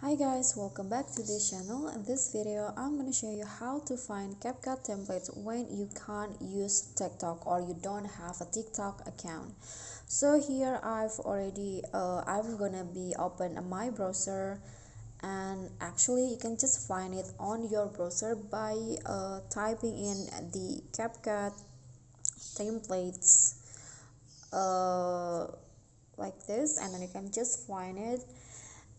Hi guys, welcome back to this channel. In this video I'm going to show you how to find CapCut templates when you can't use TikTok or you don't have a TikTok account. So here I'm gonna be open my browser, and actually you can just find it on your browser by typing in the CapCut templates uh, like this, and then you can just find it.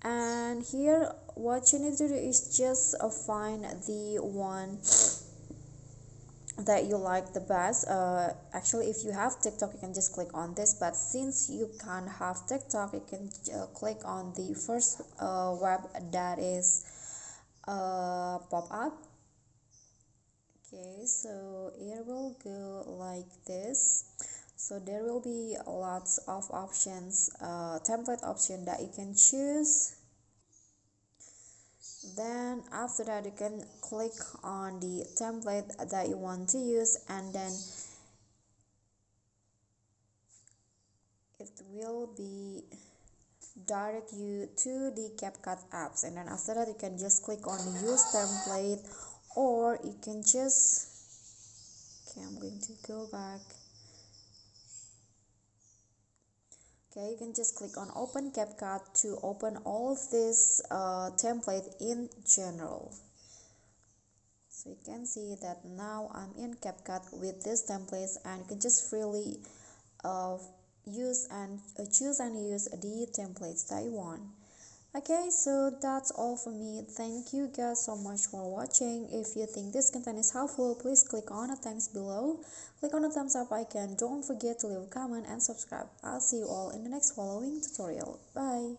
And here what you need to do is just find the one that you like the best. Actually, if you have TikTok you can just click on this, but since you can't have TikTok you can click on the first web that is pop up. Okay, so it will go like this. So there will be lots of options, template option that you can choose. Then after that you can click on the template that you want to use, and then it will be direct you to the CapCut apps, and then after that you can just click on use template, or you can just, okay, I'm going to go back. Okay, you can just click on open CapCut to open all of this template in general. So you can see that now I'm in CapCut with these templates, and you can just freely uh, choose and use the templates that you want. Okay, so that's all for me. Thank you guys so much for watching. If you think this content is helpful, please click on the thanks below, click on the thumbs up icon, don't forget to leave a comment and subscribe. I'll see you all in the next following tutorial. Bye.